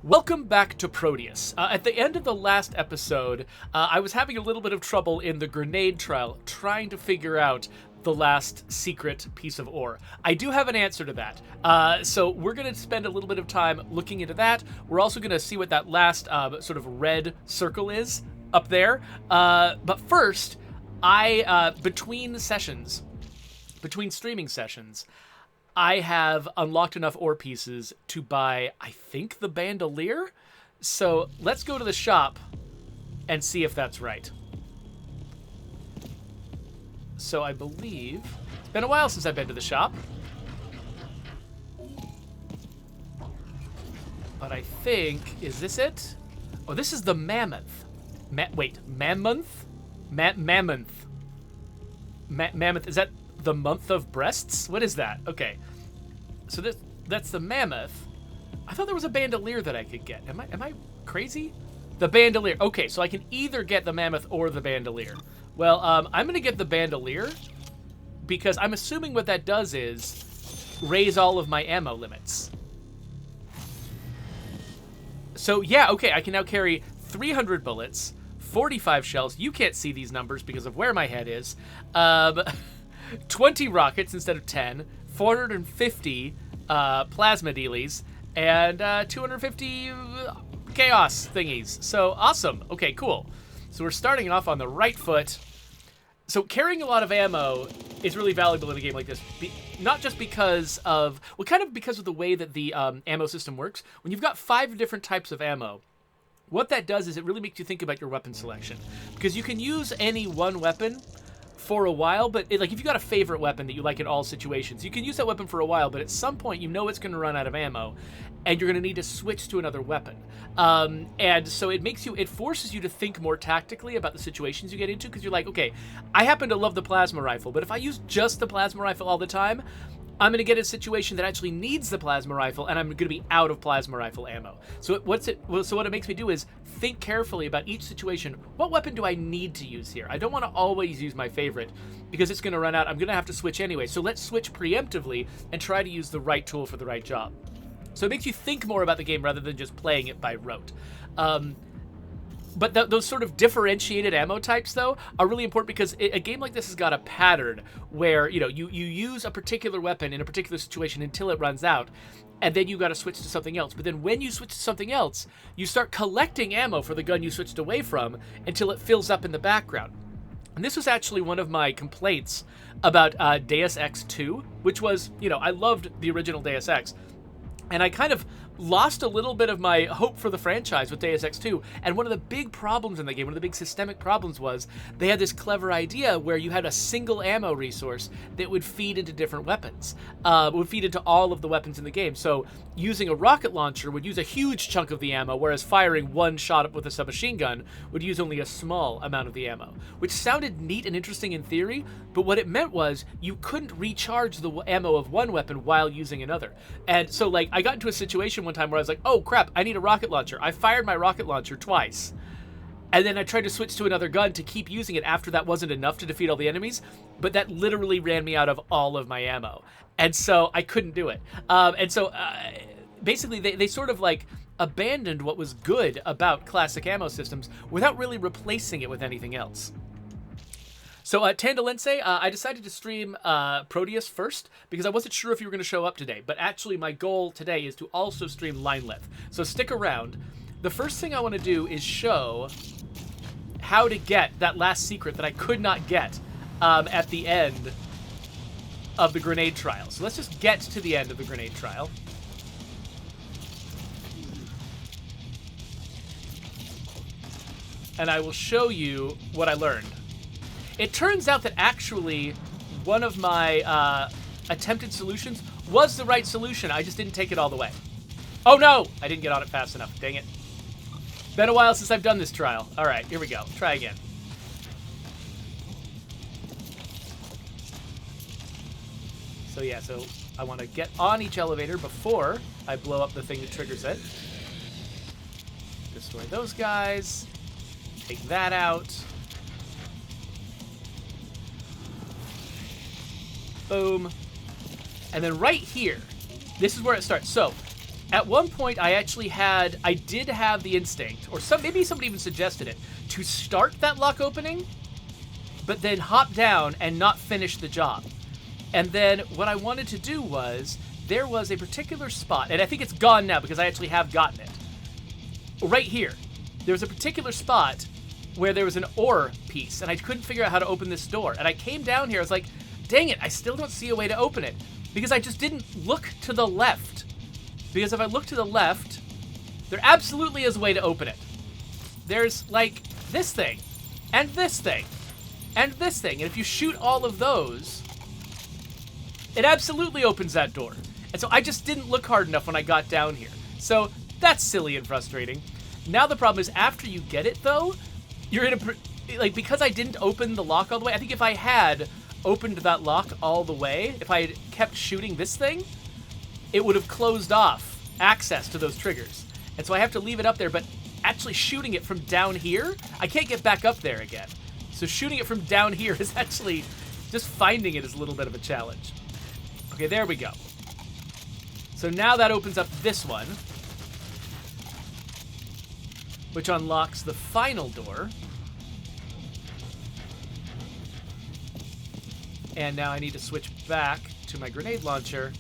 Welcome back to Prodeus. At the end of the last episode, I was having a little bit of trouble in the grenade trial trying to figure out the last secret piece of ore. I do have an answer to that. So we're going to spend a little bit of time looking into that. We're also going to see what that last sort of red circle is up there. But first, between streaming sessions, I have unlocked enough ore pieces to buy, I think, the bandolier. So let's go to the shop and see if that's right. So I believe it's been a while since I've been to the shop. But I think, is this it? Oh, this is the mammoth. Mammoth? Mammoth. Mammoth, is that the month of breasts? What is that? Okay. So that's the mammoth. I thought there was a bandolier that I could get. Am I crazy? The bandolier. Okay, so I can either get the mammoth or the bandolier. Well, I'm going to get the bandolier because I'm assuming what that does is raise all of my ammo limits. So, yeah, okay, I can now carry 300 bullets, 45 shells. You can't see these numbers because of where my head is. 20 rockets instead of 10, 450 plasma dealies, and 250 chaos thingies. So awesome. Okay, cool. So we're starting off on the right foot. So carrying a lot of ammo is really valuable in a game like this. Not just because of, well, kind of because of the way that the ammo system works. When you've got 5 different types of ammo, what that does is it really makes you think about your weapon selection. Because you can use any one weapon for a while, but like if you got a favorite weapon that you like in all situations, you can use that weapon for a while, but at some point you know it's going to run out of ammo and you're going to need to switch to another weapon. And so it forces you to think more tactically about the situations you get into, because you're like, okay, I happen to love the plasma rifle, but if I use just the plasma rifle all the time, I'm going to get a situation that actually needs the plasma rifle, and I'm going to be out of plasma rifle ammo. So what it makes me do is think carefully about each situation. What weapon do I need to use here? I don't want to always use my favorite because it's going to run out. I'm going to have to switch anyway. So let's switch preemptively and try to use the right tool for the right job. So it makes you think more about the game rather than just playing it by rote. But those sort of differentiated ammo types, though, are really important because a game like this has got a pattern where, you use a particular weapon in a particular situation until it runs out, and then you got to switch to something else. But then when you switch to something else, you start collecting ammo for the gun you switched away from until it fills up in the background. And this was actually one of my complaints about Deus Ex 2, which was, I loved the original Deus Ex, and I kind of lost a little bit of my hope for the franchise with Deus Ex 2. And one of the big problems in the game, one of the big systemic problems was they had this clever idea where you had a single ammo resource that would feed into different weapons, would feed into all of the weapons in the game. So using a rocket launcher would use a huge chunk of the ammo, whereas firing one shot up with a submachine gun would use only a small amount of the ammo, which sounded neat and interesting in theory, but what it meant was you couldn't recharge the ammo of one weapon while using another. And so, I got into a situation one time where I was like, oh crap, I need a rocket launcher. I fired my rocket launcher twice. And then I tried to switch to another gun to keep using it after that wasn't enough to defeat all the enemies, but that literally ran me out of all of my ammo. And so I couldn't do it. Basically, they sort of abandoned what was good about classic ammo systems without really replacing it with anything else. So, Tandalense, I decided to stream Prodeus first because I wasn't sure if you were going to show up today. But actually, my goal today is to also stream Linelith. So stick around. The first thing I want to do is show how to get that last secret that I could not get at the end of the grenade trial. So let's just get to the end of the grenade trial. And I will show you what I learned. It turns out that actually one of my attempted solutions was the right solution. I just didn't take it all the way. Oh no! I didn't get on it fast enough. Dang it. Been a while since I've done this trial. All right, here we go. Try again. So yeah, so I want to get on each elevator before I blow up the thing that triggers it. Destroy those guys. Take that out. Boom. And then right here, this is where it starts. So At one point, I did have the instinct, or maybe somebody even suggested it, to start that lock opening, but then hop down and not finish the job. And then what I wanted to do was, there was a particular spot, and I think it's gone now because I actually have gotten it. Right here, there was a particular spot where there was an ore piece, and I couldn't figure out how to open this door. And I came down here, I was like, dang it, I still don't see a way to open it. Because I just didn't look to the left. Because if I look to the left, there absolutely is a way to open it. There's, like, this thing, and this thing, and this thing. And if you shoot all of those, it absolutely opens that door. And so I just didn't look hard enough when I got down here. So that's silly and frustrating. Now the problem is after you get it, though, you're in a... Like, because I didn't open the lock all the way, I think if I had opened that lock all the way, if I had kept shooting this thing, it would have closed off access to those triggers. And so I have to leave it up there, but actually shooting it from down here, I can't get back up there again. So shooting it from down here is actually, just finding it is a little bit of a challenge. Okay, there we go. So now that opens up this one, which unlocks the final door. And now I need to switch back to my grenade launcher.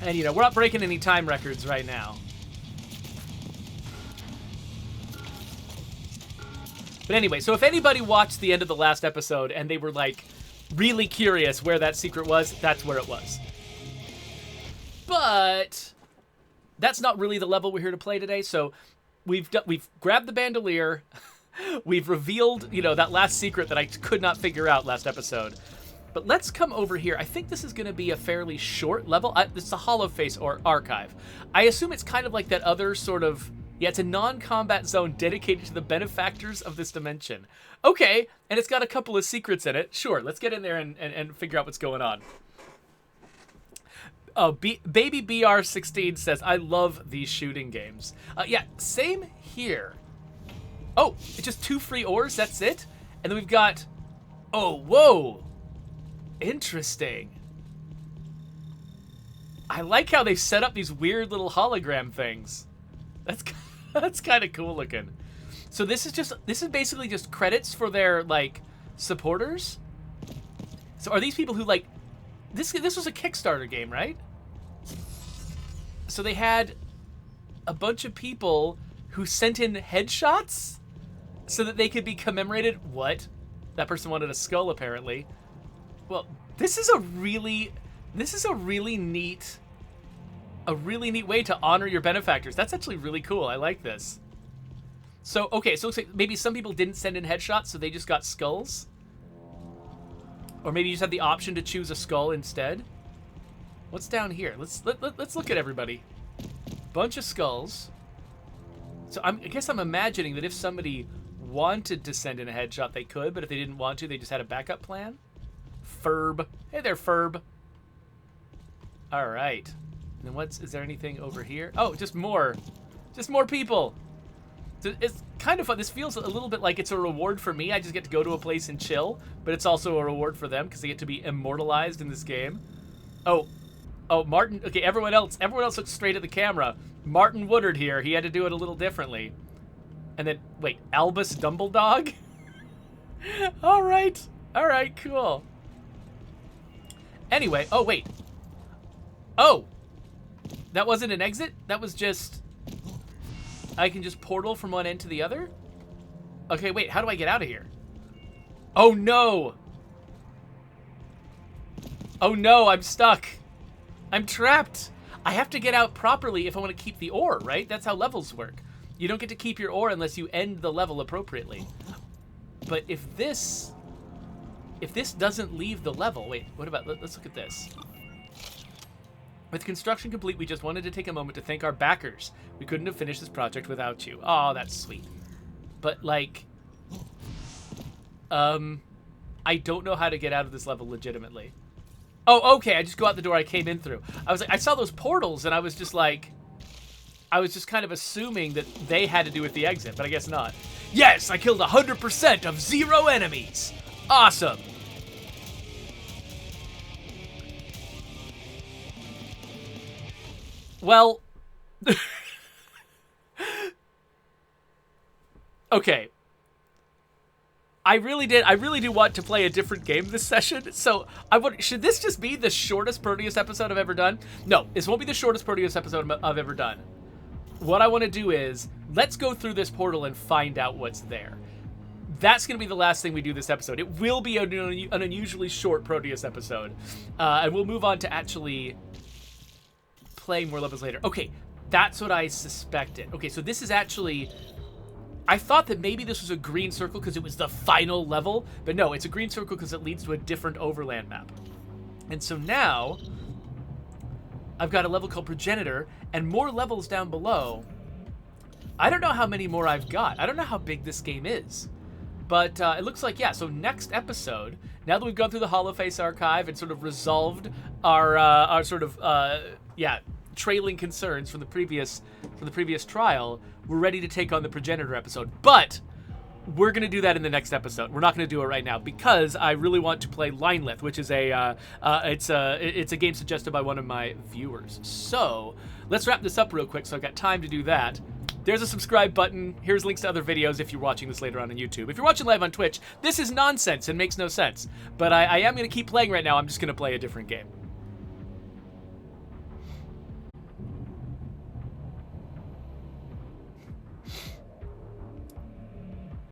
And, you know, we're not breaking any time records right now. But anyway, so if anybody watched the end of the last episode and they were, like, really curious where that secret was, that's where it was. But that's not really the level we're here to play today. So we've grabbed the bandolier. We've revealed, you know, that last secret that I could not figure out last episode. But let's come over here. I think this is going to be a fairly short level. It's a Holoface or archive. I assume it's kind of like that other sort of... Yeah, it's a non-combat zone dedicated to the benefactors of this dimension. Okay, and it's got a couple of secrets in it. Sure, let's get in there and figure out what's going on. Oh, Baby BR16 says, I love these shooting games. Yeah, same here. Oh, it's just 2 free ores, that's it? And then we've got... Oh, whoa! Interesting. I like how they've set up these weird little hologram things. That's kind of cool looking. So this is basically just credits for their, like, supporters? So are these people who, like... This was a Kickstarter game, right? So they had a bunch of people who sent in headshots so that they could be commemorated. What? That person wanted a skull, apparently. Well, this is a really neat way to honor your benefactors. That's actually really cool. I like this. So, okay, so it looks like maybe some people didn't send in headshots, so they just got skulls. Or maybe you just had the option to choose a skull instead. What's down here? Let's look at everybody. Bunch of skulls. So I guess I'm imagining that if somebody wanted to send in a headshot, they could, but if they didn't want to, they just had a backup plan. Ferb. Hey there, Ferb. All right. And then is there anything over here? Oh, just more people. It's kind of fun. This feels a little bit like it's a reward for me. I just get to go to a place and chill, but it's also a reward for them because they get to be immortalized in this game. Oh, Martin. Okay, everyone else looks straight at the camera. Martin Woodard here. He had to do it a little differently. And then, wait, Albus Dumbledog? All right, cool. Anyway, oh, wait. Oh, that wasn't an exit? That was just... I can just portal from one end to the other? Okay, wait, how do I get out of here? Oh, no. Oh, no, I'm stuck. I'm trapped. I have to get out properly if I want to keep the ore, right? That's how levels work. You don't get to keep your ore unless you end the level appropriately. But if this doesn't leave the level... Wait, what about... Let's look at this. With construction complete, we just wanted to take a moment to thank our backers. We couldn't have finished this project without you. Oh, that's sweet. But, like... I don't know how to get out of this level legitimately. Oh, okay, I just go out the door I came in through. I was like, I saw those portals, and I was just like... I was just kind of assuming that they had to do with the exit, but I guess not. Yes, I killed 100% of 0 enemies. Awesome. Well, okay. I really do want to play a different game this session. So should this just be the shortest Prodeus episode I've ever done? No, this won't be the shortest Prodeus episode I've ever done. What I want to do is, let's go through this portal and find out what's there. That's going to be the last thing we do this episode. It will be an unusually short Prodeus episode. And we'll move on to actually playing more levels later. Okay, that's what I suspected. Okay, so this is actually... I thought that maybe this was a green circle because it was the final level, but no, it's a green circle because it leads to a different overland map. And so now, I've got a level called Progenitor, and more levels down below. I don't know how many more I've got. I don't know how big this game is. But it looks like, yeah, so next episode, now that we've gone through the Holoface archive and sort of resolved our sort of, trailing concerns from the previous trial, we're ready to take on the Progenitor episode. But we're going to do that in the next episode. We're not going to do it right now because I really want to play Linelith, which is it's a game suggested by one of my viewers. So let's wrap this up real quick so I've got time to do that. There's a subscribe button. Here's links to other videos if you're watching this later on YouTube. If you're watching live on Twitch, this is nonsense and makes no sense. But I am going to keep playing right now. I'm just going to play a different game.